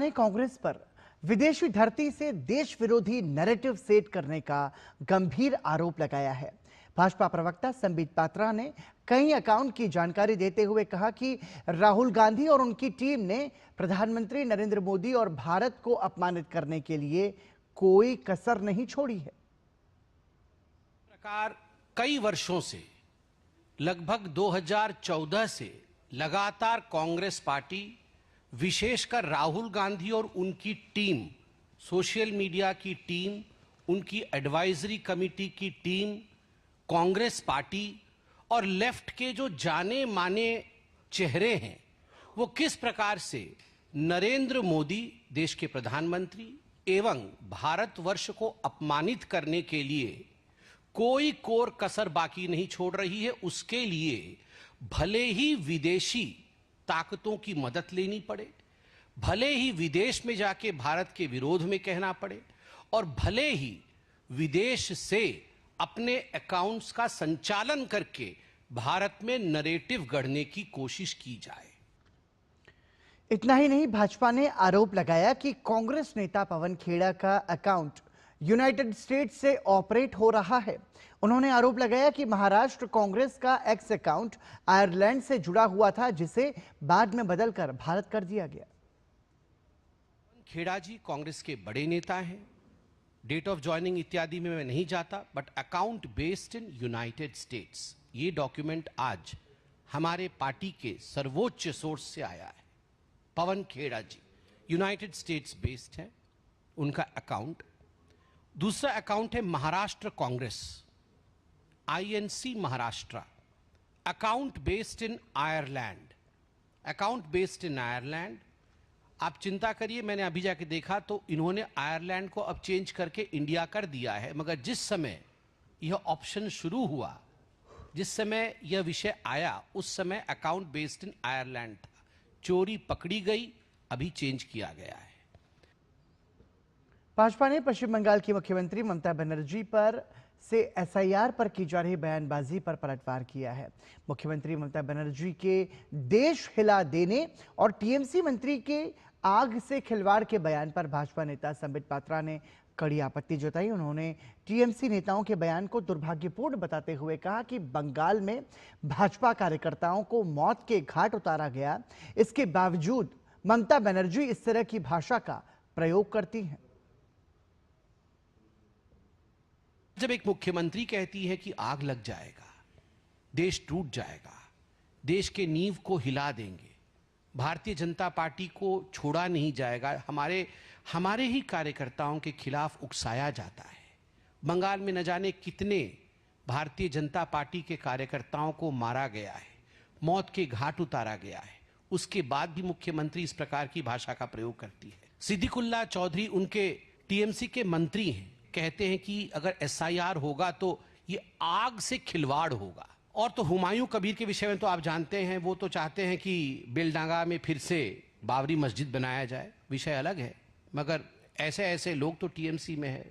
ने कांग्रेस पर विदेशी धरती से देश विरोधी नैरेटिव सेट करने का गंभीर आरोप लगाया है। भाजपा प्रवक्ता संबित पात्रा ने कई अकाउंट की जानकारी देते हुए कहा कि राहुल गांधी और उनकी टीम ने प्रधानमंत्री नरेंद्र मोदी और भारत को अपमानित करने के लिए कोई कसर नहीं छोड़ी है। प्रकार कई वर्षों से लगभग 2014 से लगातार कांग्रेस पार्टी, विशेषकर राहुल गांधी और उनकी टीम, सोशल मीडिया की टीम, उनकी एडवाइजरी कमेटी की टीम, कांग्रेस पार्टी और लेफ्ट के जो जाने माने चेहरे हैं, वो किस प्रकार से नरेंद्र मोदी देश के प्रधानमंत्री एवं भारतवर्ष को अपमानित करने के लिए कोई कोर कसर बाकी नहीं छोड़ रही है। उसके लिए भले ही विदेशी ताकतों की मदद लेनी पड़े, भले ही विदेश में जाके भारत के विरोध में कहना पड़े और भले ही विदेश से अपने अकाउंट्स का संचालन करके भारत में नैरेटिव गढ़ने की कोशिश की जाए। इतना ही नहीं, भाजपा ने आरोप लगाया कि कांग्रेस नेता पवन खेड़ा का अकाउंट यूनाइटेड स्टेट्स से ऑपरेट हो रहा है। उन्होंने आरोप लगाया कि महाराष्ट्र कांग्रेस का एक्स अकाउंट आयरलैंड से जुड़ा हुआ था, जिसे बाद में बदलकर भारत कर दिया गया। खेड़ा जी कांग्रेस के बड़े नेता हैं, डेट ऑफ ज्वाइनिंग इत्यादि में मैं नहीं जाता, but account based in United states, ये डॉक्यूमेंट आज हमारे पार्टी के सर्वोच्च सोर्स से आया है। पवन खेड़ा जी यूनाइटेड स्टेट्स बेस्ड है उनका अकाउंट। दूसरा अकाउंट है Maharashtra Congress, INC Maharashtra, account based in Ireland, account based in Ireland. आप चिंता करिए, मैंने अभी जाके देखा तो इन्होंने आयरलैंड को अब चेंज करके इंडिया कर दिया है, मगर जिस समय यह ऑप्शन शुरू हुआ, जिस समय यह विषय आया, उस समय अकाउंट बेस्ड इन आयरलैंड था। चोरी पकड़ी गई, अभी चेंज किया गया है। भाजपा ने पश्चिम बंगाल की मुख्यमंत्री ममता बनर्जी पर से SIR पर की जा रही बयानबाजी पर पलटवार किया है। मुख्यमंत्री ममता बनर्जी के देश हिला देने और TMC मंत्री के आग से खिलवाड़ के बयान पर भाजपा नेता संबित पात्रा ने कड़ी आपत्ति जताई। उन्होंने TMC नेताओं के बयान को दुर्भाग्यपूर्ण बताते हुए कहा कि बंगाल में भाजपा कार्यकर्ताओं को मौत के घाट उतारा गया, इसके बावजूद ममता बनर्जी इस तरह की भाषा का प्रयोग करती हैं। जब एक मुख्यमंत्री कहती है कि आग लग जाएगा, देश टूट जाएगा, देश के नींव को हिला देंगे, भारतीय जनता पार्टी को छोड़ा नहीं जाएगा, हमारे ही कार्यकर्ताओं के खिलाफ उकसाया जाता है। बंगाल में न जाने कितने भारतीय जनता पार्टी के कार्यकर्ताओं को मारा गया है, मौत के घाट उतारा गया है, उसके बाद भी मुख्यमंत्री इस प्रकार की भाषा का प्रयोग करती है। सिद्दीकुल्ला चौधरी उनके TMC के मंत्री हैं, कहते हैं कि अगर SIR होगा तो ये आग से खिलवाड़ होगा। और तो हुमायूं कबीर के विषय में तो आप जानते हैं, वो तो चाहते हैं कि बेलडांगा में फिर से बाबरी मस्जिद बनाया जाए, विषय अलग है, मगर ऐसे लोग तो TMC में है।